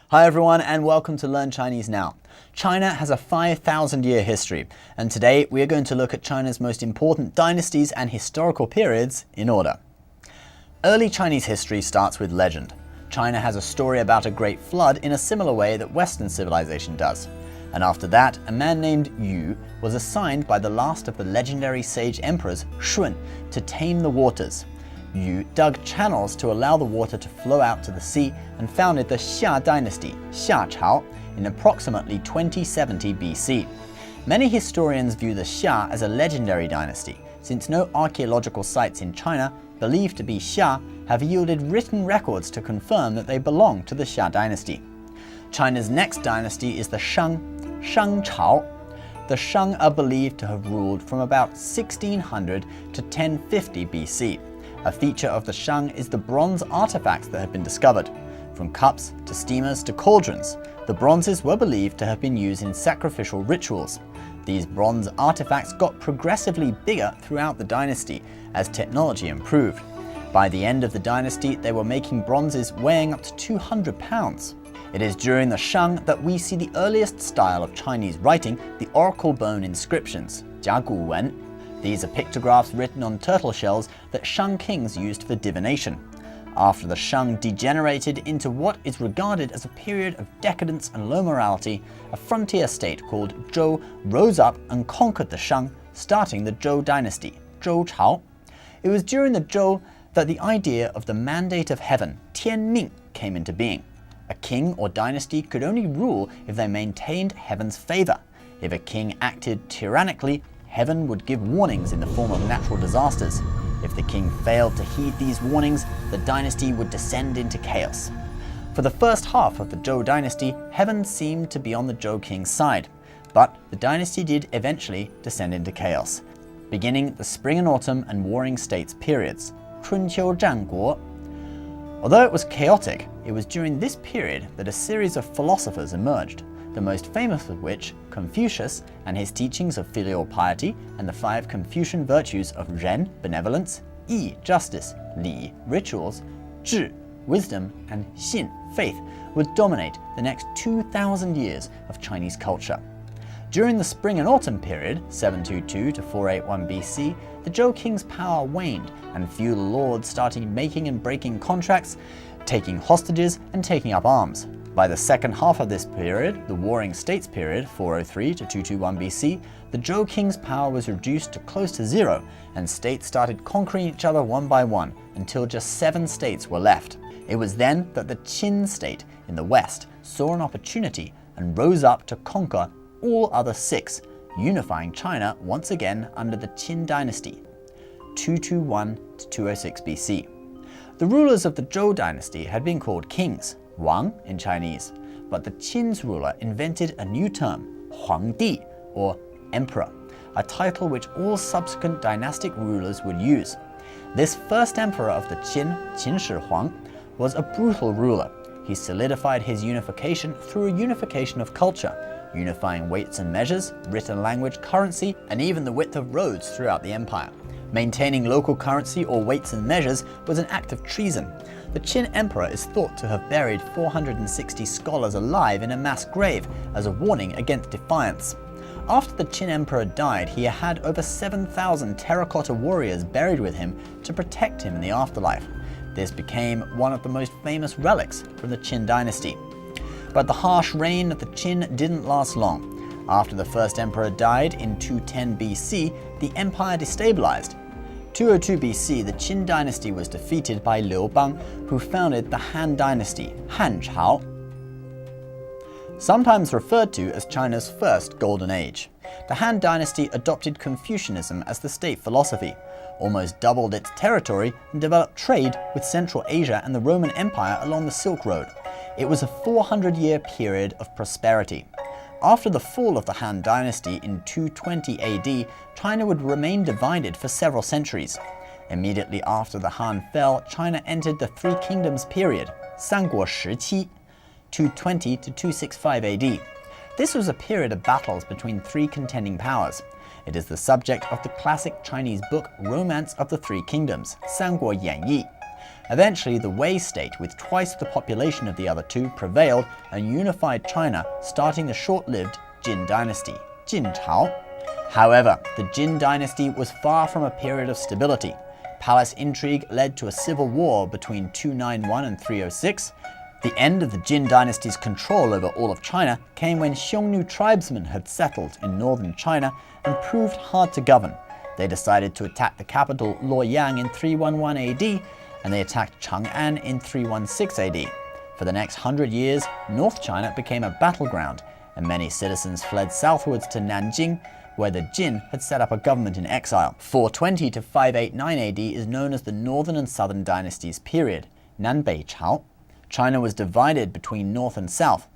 Hi everyone and welcome to Learn Chinese Now. China has a 5,000-year history, and today we are going to look at China's most important dynasties and historical periods in order. Early Chinese history starts with legend. China has a story about a great flood in a similar way that Western civilization does. And after that, a man named Yu was assigned by the last of the legendary sage emperors, Shun, to tame the waters. Yu dug channels to allow the water to flow out to the sea and founded the Xia Dynasty, Xia Chao, in approximately 2070 BC. Many historians view the Xia as a legendary dynasty, since no archaeological sites in China, believed to be Xia, have yielded written records to confirm that they belong to the Xia Dynasty. China's next dynasty is the Shang, Shang Chao. The Shang are believed to have ruled from about 1600 to 1050 BC. A feature of the Shang is the bronze artifacts that have been discovered. From cups to steamers to cauldrons, the bronzes were believed to have been used in sacrificial rituals. These bronze artifacts got progressively bigger throughout the dynasty as technology improved. By the end of the dynasty, they were making bronzes weighing up to 200 pounds. It is during the Shang that we see the earliest style of Chinese writing, the oracle bone inscriptions, Jiaguwen. These are pictographs written on turtle shells that Shang kings used for divination. After the Shang degenerated into what is regarded as a period of decadence and low morality, a frontier state called Zhou rose up and conquered the Shang, starting the Zhou dynasty, Zhou Chao. It was during the Zhou that the idea of the mandate of heaven, Tian Ming, came into being. A king or dynasty could only rule if they maintained heaven's favor. If a king acted tyrannically, heaven would give warnings in the form of natural disasters. If the king failed to heed these warnings, the dynasty would descend into chaos. For the first half of the Zhou dynasty, heaven seemed to be on the Zhou king's side, but the dynasty did eventually descend into chaos, beginning the Spring and Autumn and Warring States periods, 春秋战国. Although it was chaotic, it was during this period that a series of philosophers emerged, the most famous of which, Confucius and his teachings of filial piety and the 5 Confucian virtues of Ren, benevolence, Yi, justice, Li, rituals, Zhi, wisdom, and Xin, faith, would dominate the next 2,000 years of Chinese culture. During the Spring and Autumn period, 722 to 481 BC, the Zhou king's power waned and feudal lords started making and breaking contracts, taking hostages, and taking up arms. By the second half of this period, the Warring States period, 403 to 221 BC, the Zhou king's power was reduced to close to zero, and states started conquering each other one by one until just 7 states were left. It was then that the Qin state in the west saw an opportunity and rose up to conquer all other 6, unifying China once again under the Qin dynasty, 221 to 206 BC. The rulers of the Zhou dynasty had been called kings, Wang in Chinese, but the Qin's ruler invented a new term, Huangdi, or emperor, a title which all subsequent dynastic rulers would use. This first emperor of the Qin, Qin Shi Huang, was a brutal ruler. He solidified his unification through a unification of culture, unifying weights and measures, written language, currency, and even the width of roads throughout the empire. Maintaining local currency or weights and measures was an act of treason. The Qin emperor is thought to have buried 460 scholars alive in a mass grave as a warning against defiance. After the Qin emperor died, he had over 7,000 terracotta warriors buried with him to protect him in the afterlife. This became one of the most famous relics from the Qin dynasty. But the harsh reign of the Qin didn't last long. After the first emperor died in 210 BC, the empire destabilized. 202 BC, the Qin dynasty was defeated by Liu Bang, who founded the Han dynasty, Han Chao, sometimes referred to as China's first golden age. The Han dynasty adopted Confucianism as the state philosophy, almost doubled its territory, and developed trade with Central Asia and the Roman Empire along the Silk Road. It was a 400-year period of prosperity. After the fall of the Han dynasty in 220 AD, China would remain divided for several centuries. Immediately after the Han fell, China entered the Three Kingdoms period, 三国时期, 220 to 265 AD. This was a period of battles between 3 contending powers. It is the subject of the classic Chinese book Romance of the Three Kingdoms, 三国演义. Eventually, the Wei state, with twice the population of the other two, prevailed and unified China, starting the short-lived Jin Dynasty, Jin Chao. However, the Jin Dynasty was far from a period of stability. Palace intrigue led to a civil war between 291 and 306. The end of the Jin Dynasty's control over all of China came when Xiongnu tribesmen had settled in northern China and proved hard to govern. They decided to attack the capital Luoyang in 311 AD, and they attacked Chang'an in 316 AD. For the next 100 years, North China became a battleground, and many citizens fled southwards to Nanjing, where the Jin had set up a government in exile. 420 to 589 AD is known as the Northern and Southern Dynasties period, Nanbei Chao. China was divided between North and South.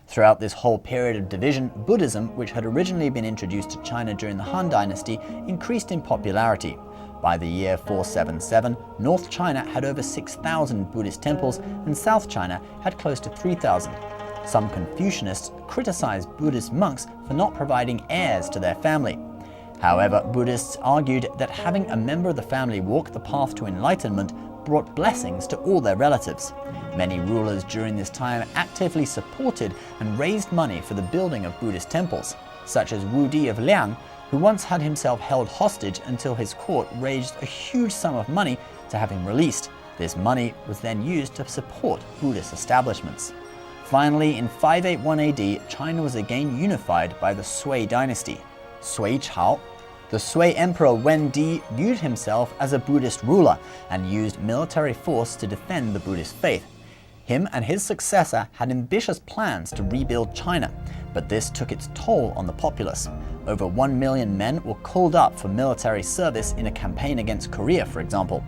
Throughout this whole period of division, Buddhism, which had originally been introduced to China during the Han Dynasty, increased in popularity. By the year 477, North China had over 6,000 Buddhist temples, and South China had close to 3,000. Some Confucianists criticized Buddhist monks for not providing heirs to their family. However, Buddhists argued that having a member of the family walk the path to enlightenment brought blessings to all their relatives. Many rulers during this time actively supported and raised money for the building of Buddhist temples, such as Wu Di of Liang, who once had himself held hostage until his court raised a huge sum of money to have him released. This money was then used to support Buddhist establishments. Finally, in 581 AD, China was again unified by the Sui dynasty, Sui Chao. The Sui Emperor Wen Di viewed himself as a Buddhist ruler and used military force to defend the Buddhist faith. Him and his successor had ambitious plans to rebuild China, but this took its toll on the populace. Over 1 million men were called up for military service in a campaign against Korea, for example.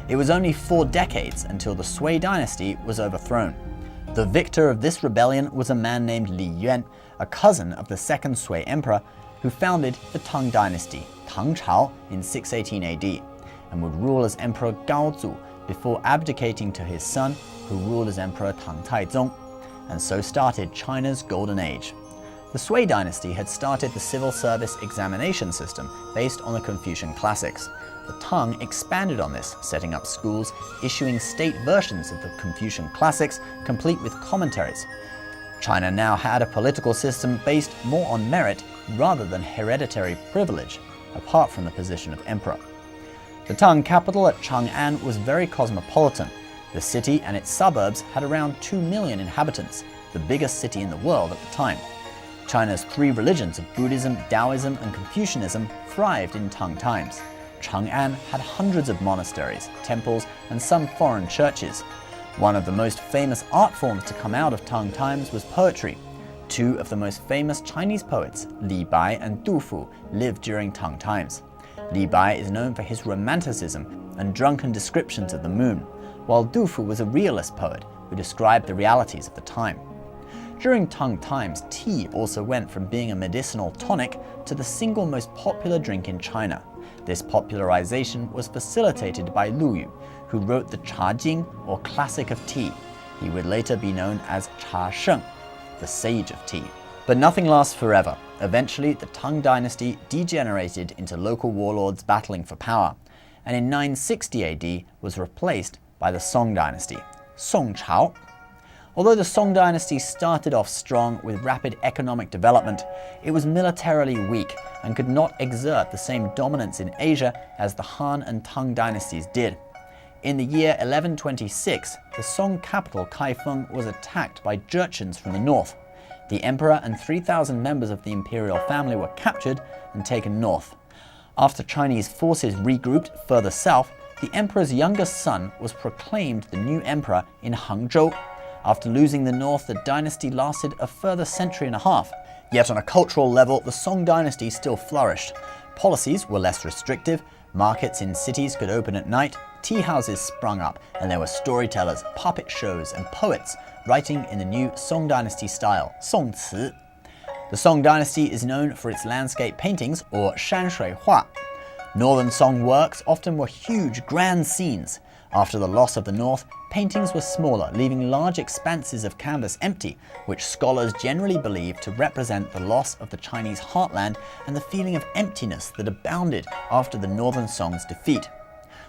It was only 4 decades until the Sui dynasty was overthrown. The victor of this rebellion was a man named Yuan, a cousin of the second Sui emperor, who founded the Tang Dynasty, Tang Chao, in 618 AD, and would rule as Emperor Gaozu before abdicating to his son, who ruled as Emperor Tang Taizong, and so started China's Golden Age. The Sui dynasty had started the civil service examination system based on the Confucian classics. The Tang expanded on this, setting up schools, issuing state versions of the Confucian classics, complete with commentaries. China now had a political system based more on merit rather than hereditary privilege, apart from the position of emperor. The Tang capital at Chang'an was very cosmopolitan. The city and its suburbs had around 2 million inhabitants, the biggest city in the world at the time. China's 3 religions of Buddhism, Taoism, and Confucianism thrived in Tang times. Chang'an had hundreds of monasteries, temples, and some foreign churches. One of the most famous art forms to come out of Tang times was poetry. 2 of the most famous Chinese poets, Li Bai and Du Fu, lived during Tang times. Li Bai is known for his romanticism and drunken descriptions of the moon, while Du Fu was a realist poet who described the realities of the time. During Tang times, tea also went from being a medicinal tonic to the single most popular drink in China. This popularization was facilitated by Lu Yu, who wrote the Cha Jing, or Classic of Tea. He would later be known as Cha Sheng, the Sage of Tea. But nothing lasts forever. Eventually, the Tang dynasty degenerated into local warlords battling for power, and in 960 AD was replaced by the Song dynasty, Song Chao. Although the Song dynasty started off strong with rapid economic development, it was militarily weak and could not exert the same dominance in Asia as the Han and Tang dynasties did. In the year 1126, the Song capital Kaifeng was attacked by Jurchens from the north. The emperor and 3,000 members of the imperial family were captured and taken north. After Chinese forces regrouped further south, the emperor's youngest son was proclaimed the new emperor in Hangzhou. After losing the north, the dynasty lasted a further century and a half. Yet on a cultural level, the Song dynasty still flourished. Policies were less restrictive, markets in cities could open at night, tea houses sprung up, and there were storytellers, puppet shows, and poets writing in the new Song dynasty style, Songci. The Song dynasty is known for its landscape paintings, or shanshui hua. Northern Song works often were huge, grand scenes. After the loss of the north, paintings were smaller, leaving large expanses of canvas empty, which scholars generally believe to represent the loss of the Chinese heartland and the feeling of emptiness that abounded after the Northern Song's defeat.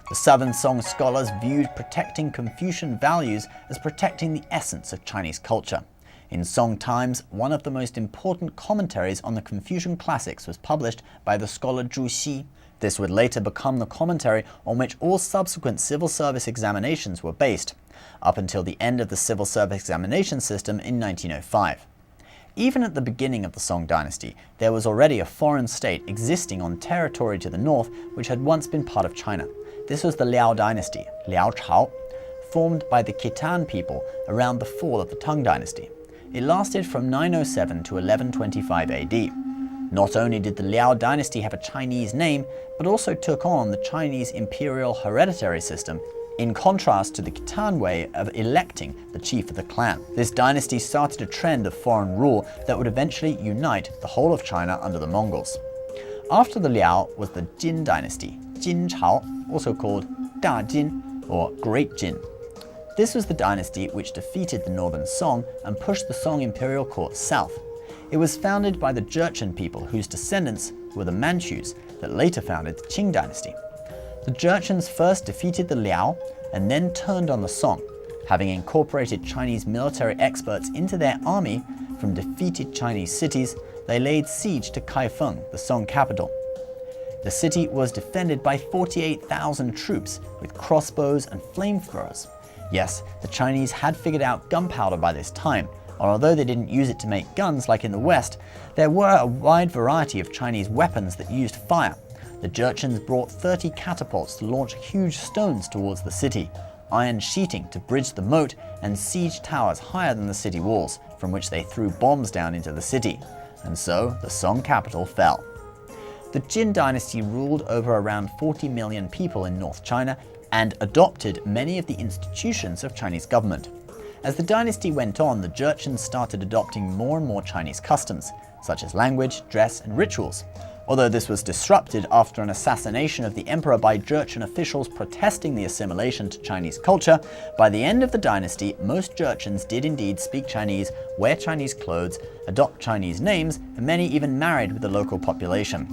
The Southern Song scholars viewed protecting Confucian values as protecting the essence of Chinese culture. In Song times, one of the most important commentaries on the Confucian classics was published by the scholar Zhou. This would later become the commentary on which all subsequent civil service examinations were based, up until the end of the civil service examination system in 1905. Even at the beginning of the Song dynasty, there was already a foreign state existing on territory to the north which had once been part of China. This was the Liao dynasty, Liao Chao, formed by the Khitan people around the fall of the Tang dynasty. It lasted from 907 to 1125 AD. Not only did the Liao dynasty have a Chinese name, but also took on the Chinese imperial hereditary system, in contrast to the Khitan way of electing the chief of the clan. This dynasty started a trend of foreign rule that would eventually unite the whole of China under the Mongols. After the Liao was the Jin dynasty, Jin Chao, also called Da Jin or Great Jin. This was the dynasty which defeated the northern Song and pushed the Song imperial court south. It was founded by the Jurchen people whose descendants were the Manchus that later founded the Qing dynasty. The Jurchens first defeated the Liao and then turned on the Song. Having incorporated Chinese military experts into their army from defeated Chinese cities, they laid siege to Kaifeng, the Song capital. The city was defended by 48,000 troops with crossbows and flamethrowers. Yes, the Chinese had figured out gunpowder by this time, and although they didn't use it to make guns like in the West, there were a wide variety of Chinese weapons that used fire. The Jurchens brought 30 catapults to launch huge stones towards the city, iron sheeting to bridge the moat, and siege towers higher than the city walls, from which they threw bombs down into the city. And so the Song capital fell. The Jin dynasty ruled over around 40 million people in North China and adopted many of the institutions of Chinese government. As the dynasty went on, the Jurchens started adopting more and more Chinese customs, such as language, dress, and rituals. Although this was disrupted after an assassination of the emperor by Jurchen officials protesting the assimilation to Chinese culture, by the end of the dynasty, most Jurchens did indeed speak Chinese, wear Chinese clothes, adopt Chinese names, and many even married with the local population.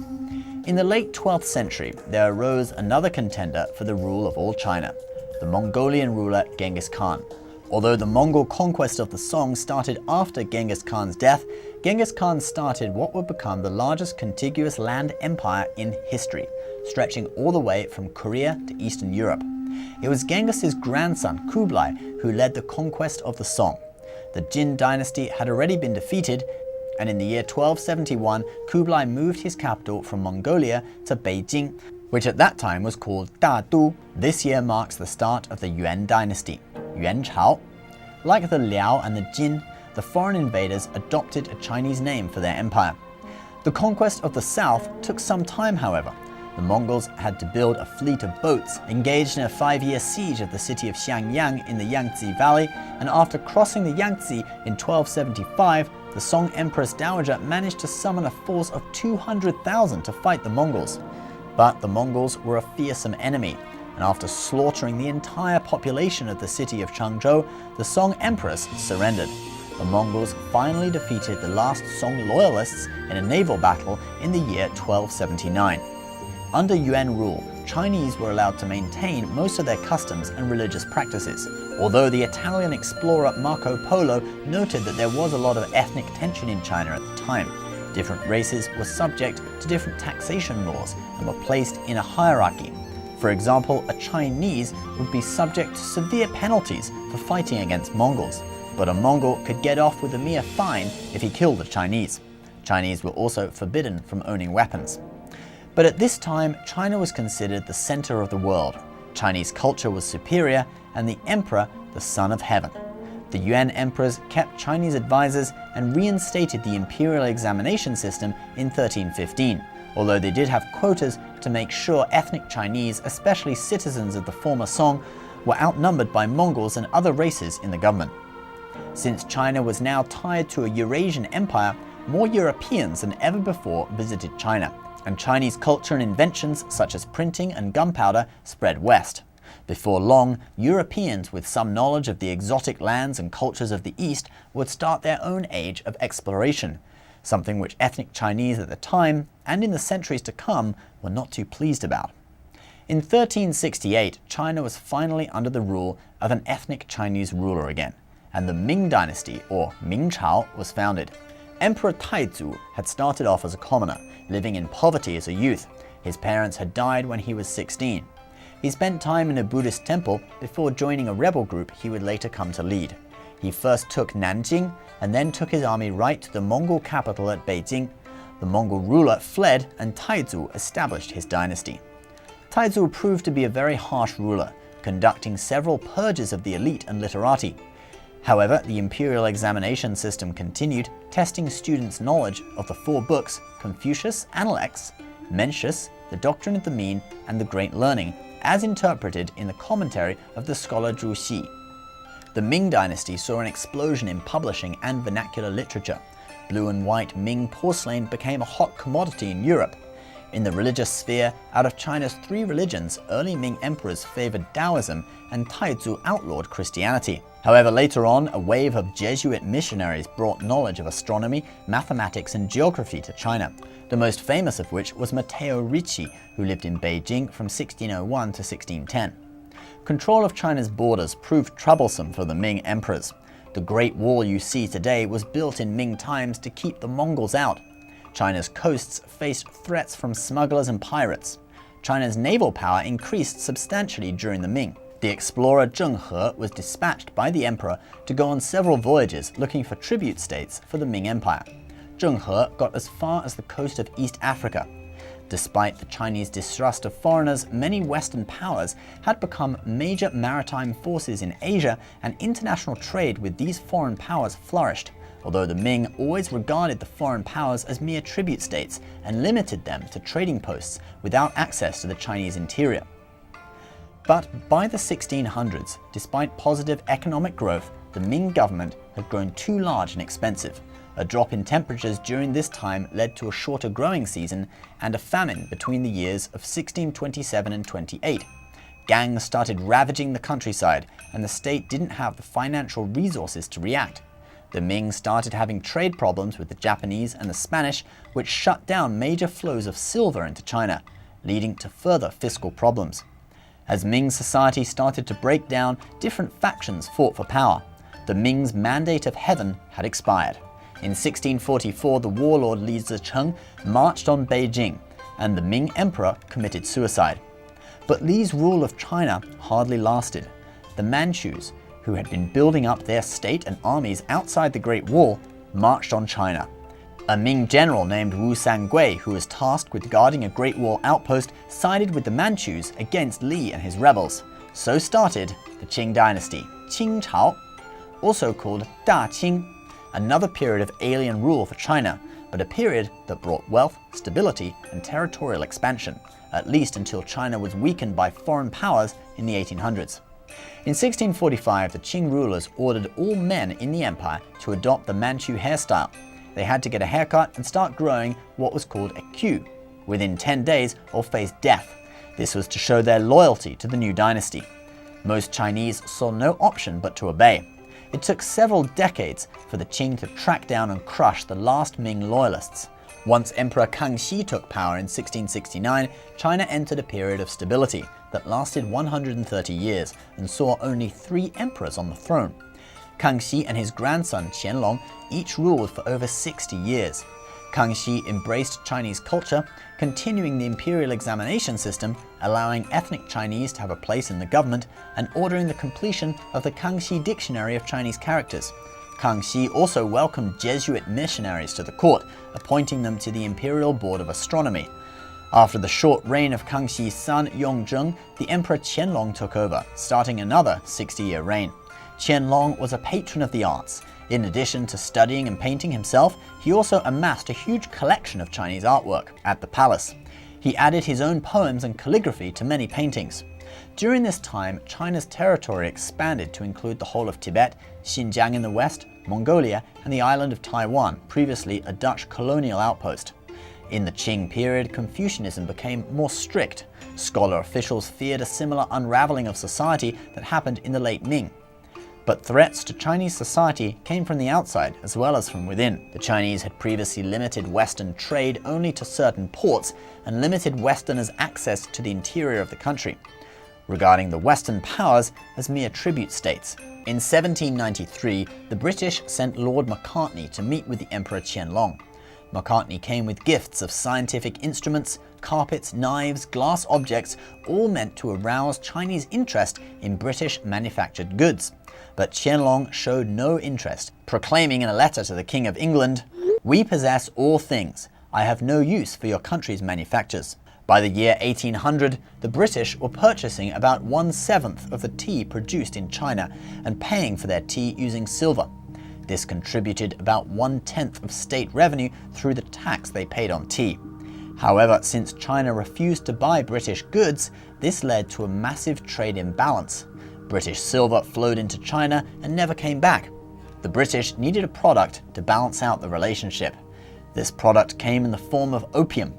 In the late 12th century, there arose another contender for the rule of all China, the Mongolian ruler Genghis Khan. Although the Mongol conquest of the Song started after Genghis Khan's death, Genghis Khan started what would become the largest contiguous land empire in history, stretching all the way from Korea to Eastern Europe. It was Genghis's grandson, Kublai, who led the conquest of the Song. The Jin dynasty had already been defeated, and in the year 1271, Kublai moved his capital from Mongolia to Beijing, which at that time was called Dadu. This year marks the start of the Yuan dynasty, Yuan Chao. Like the Liao and the Jin, the foreign invaders adopted a Chinese name for their empire. The conquest of the south took some time, however. The Mongols had to build a fleet of boats, engaged in a 5-year siege of the city of Xiangyang in the Yangtze Valley, and after crossing the Yangtze in 1275, the Song Empress Dowager managed to summon a force of 200,000 to fight the Mongols. But the Mongols were a fearsome enemy, and after slaughtering the entire population of the city of Changzhou, the Song Empress surrendered. The Mongols finally defeated the last Song loyalists in a naval battle in the year 1279. Under Yuan rule, Chinese were allowed to maintain most of their customs and religious practices, although the Italian explorer Marco Polo noted that there was a lot of ethnic tension in China at the time. Different races were subject to different taxation laws and were placed in a hierarchy. For example, a Chinese would be subject to severe penalties for fighting against Mongols, but a Mongol could get off with a mere fine if he killed a Chinese. Chinese were also forbidden from owning weapons. But at this time, China was considered the center of the world. Chinese culture was superior, and the emperor the son of heaven. The Yuan emperors kept Chinese advisors and reinstated the imperial examination system in 1315, although they did have quotas to make sure ethnic Chinese, especially citizens of the former Song, were outnumbered by Mongols and other races in the government. Since China was now tied to a Eurasian empire, more Europeans than ever before visited China, and Chinese culture and inventions such as printing and gunpowder spread west. Before long, Europeans with some knowledge of the exotic lands and cultures of the East would start their own age of exploration, something which ethnic Chinese at the time, and in the centuries to come, were not too pleased about. In 1368, China was finally under the rule of an ethnic Chinese ruler again, and the Ming Dynasty, or Ming Chao, was founded. Emperor Taizu had started off as a commoner, living in poverty as a youth. His parents had died when he was 16. He spent time in a Buddhist temple before joining a rebel group he would later come to lead. He first took Nanjing and then took his army right to the Mongol capital at Beijing. The Mongol ruler fled and Taizu established his dynasty. Taizu proved to be a very harsh ruler, conducting several purges of the elite and literati. However, the imperial examination system continued, testing students' knowledge of the 4 books Confucius Analects, Mencius, the Doctrine of the Mean, and the Great Learning, as interpreted in the commentary of the scholar Zhou Xi. The Ming Dynasty saw an explosion in publishing and vernacular literature. Blue and white Ming porcelain became a hot commodity in Europe. In the religious sphere, out of China's 3 religions, early Ming emperors favored Taoism and Taizu outlawed Christianity. However, later on, a wave of Jesuit missionaries brought knowledge of astronomy, mathematics, and geography to China, the most famous of which was Matteo Ricci, who lived in Beijing from 1601 to 1610. Control of China's borders proved troublesome for the Ming emperors. The Great Wall you see today was built in Ming times to keep the Mongols out. China's coasts faced threats from smugglers and pirates. China's naval power increased substantially during the Ming. The explorer Zheng He was dispatched by the emperor to go on several voyages looking for tribute states for the Ming Empire. Zheng He got as far as the coast of East Africa. Despite the Chinese distrust of foreigners, many Western powers had become major maritime forces in Asia, and international trade with these foreign powers flourished, although the Ming always regarded the foreign powers as mere tribute states and limited them to trading posts without access to the Chinese interior. But by the 1600s, despite positive economic growth, the Ming government had grown too large and expensive. A drop in temperatures during this time led to a shorter growing season and a famine between the years of 1627 and 28. Gangs started ravaging the countryside, and the state didn't have the financial resources to react. The Ming started having trade problems with the Japanese and the Spanish, which shut down major flows of silver into China, leading to further fiscal problems. As Ming society started to break down, different factions fought for power. The Ming's mandate of heaven had expired. In 1644, the warlord Li Zicheng marched on Beijing, and the Ming emperor committed suicide. But Li's rule of China hardly lasted. The Manchus, who had been building up their state and armies outside the Great Wall, marched on China. A Ming general named Wu Sangui, who was tasked with guarding a Great Wall outpost, sided with the Manchus against Li and his rebels. So started the Qing Dynasty, Qing Chao, also called Da Qing, another period of alien rule for China, but a period that brought wealth, stability, and territorial expansion, at least until China was weakened by foreign powers in the 1800s. In 1645, the Qing rulers ordered all men in the empire to adopt the Manchu hairstyle. They had to get a haircut and start growing what was called a queue within 10 days or face death. This was to show their loyalty to the new dynasty. Most Chinese saw no option but to obey. It took several decades for the Qing to track down and crush the last Ming loyalists. Once Emperor Kangxi took power in 1669, China entered a period of stability that lasted 130 years and saw only 3 emperors on the throne. Kangxi and his grandson Qianlong each ruled for over 60 years. Kangxi embraced Chinese culture, continuing the imperial examination system, allowing ethnic Chinese to have a place in the government, and ordering the completion of the Kangxi Dictionary of Chinese Characters. Kangxi also welcomed Jesuit missionaries to the court, appointing them to the Imperial Board of Astronomy. After the short reign of Kangxi's son Yongzheng, the Emperor Qianlong took over, starting another 60-year reign. Qianlong was a patron of the arts. In addition to studying and painting himself, he also amassed a huge collection of Chinese artwork at the palace. He added his own poems and calligraphy to many paintings. During this time, China's territory expanded to include the whole of Tibet, Xinjiang in the west, Mongolia, and the island of Taiwan, previously a Dutch colonial outpost. In the Qing period, Confucianism became more strict. Scholar officials feared a similar unraveling of society that happened in the late Ming. But threats to Chinese society came from the outside as well as from within. The Chinese had previously limited Western trade only to certain ports and limited Westerners' access to the interior of the country, regarding the Western powers as mere tribute states. In 1793, the British sent Lord Macartney to meet with the Emperor Qianlong. Macartney came with gifts of scientific instruments, carpets, knives, glass objects, all meant to arouse Chinese interest in British manufactured goods. But Qianlong showed no interest, proclaiming in a letter to the King of England, "We possess all things. I have no use for your country's manufactures." By the year 1800, the British were purchasing about 1/7 of the tea produced in China and paying for their tea using silver. This contributed about 1/10 of state revenue through the tax they paid on tea. However, since China refused to buy British goods, this led to a massive trade imbalance. British silver flowed into China and never came back. The British needed a product to balance out the relationship. This product came in the form of opium.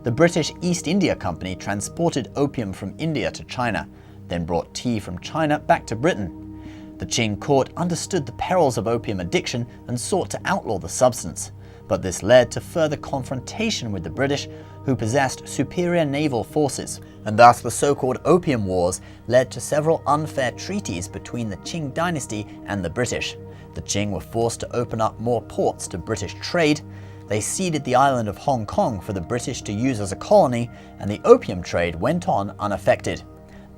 The British East India Company transported opium from India to China, then brought tea from China back to Britain. The Qing court understood the perils of opium addiction and sought to outlaw the substance. But this led to further confrontation with the British, who possessed superior naval forces, and thus the so-called Opium Wars led to several unfair treaties between the Qing Dynasty and the British. The Qing were forced to open up more ports to British trade. They ceded the island of Hong Kong for the British to use as a colony, and the opium trade went on unaffected.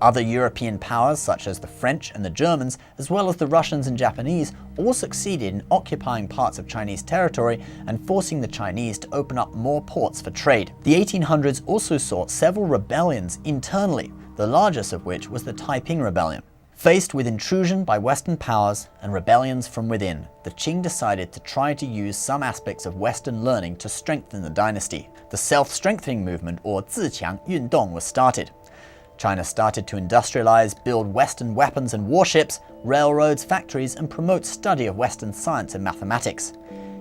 Other European powers, such as the French and the Germans, as well as the Russians and Japanese, all succeeded in occupying parts of Chinese territory and forcing the Chinese to open up more ports for trade. The 1800s also saw several rebellions internally, the largest of which was the Taiping Rebellion. Faced with intrusion by Western powers and rebellions from within, the Qing decided to try to use some aspects of Western learning to strengthen the dynasty. The self-strengthening movement, or 自强运动, was started. China started to industrialize, build Western weapons and warships, railroads, factories, and promote study of Western science and mathematics.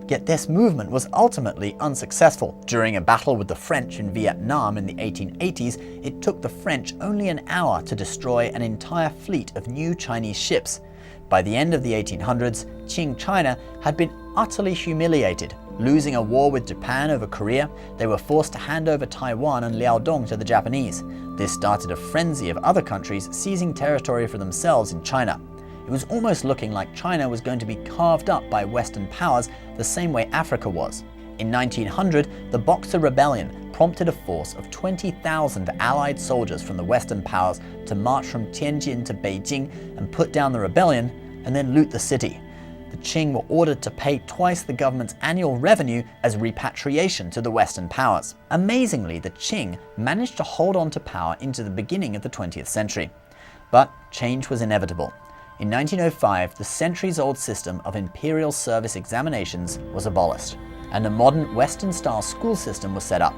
Yet this movement was ultimately unsuccessful. During a battle with the French in Vietnam in the 1880s, it took the French only an hour to destroy an entire fleet of new Chinese ships. By the end of the 1800s, Qing China had been utterly humiliated. Losing a war with Japan over Korea, they were forced to hand over Taiwan and Liaodong to the Japanese. This started a frenzy of other countries seizing territory for themselves in China. It was almost looking like China was going to be carved up by Western powers the same way Africa was. In 1900, the Boxer Rebellion prompted a force of 20,000 allied soldiers from the Western powers to march from Tianjin to Beijing and put down the rebellion and then loot the city. The Qing were ordered to pay twice the government's annual revenue as repatriation to the Western powers. Amazingly, the Qing managed to hold on to power into the beginning of the 20th century. But change was inevitable. In 1905, the centuries-old system of imperial service examinations was abolished, and a modern Western-style school system was set up.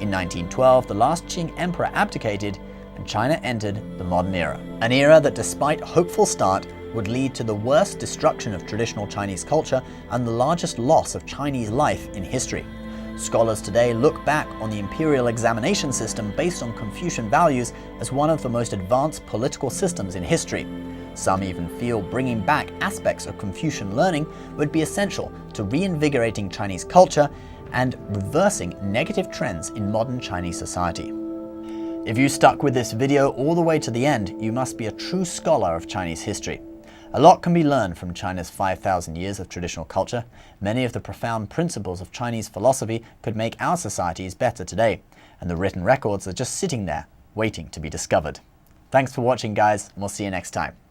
In 1912, the last Qing emperor abdicated, and China entered the modern era. An era that, despite a hopeful start, would lead to the worst destruction of traditional Chinese culture and the largest loss of Chinese life in history. Scholars today look back on the imperial examination system based on Confucian values as one of the most advanced political systems in history. Some even feel bringing back aspects of Confucian learning would be essential to reinvigorating Chinese culture and reversing negative trends in modern Chinese society. If you stuck with this video all the way to the end, you must be a true scholar of Chinese history. A lot can be learned from China's 5,000 years of traditional culture. Many of the profound principles of Chinese philosophy could make our societies better today, and the written records are just sitting there, waiting to be discovered. Thanks for watching, guys, and we'll see you next time.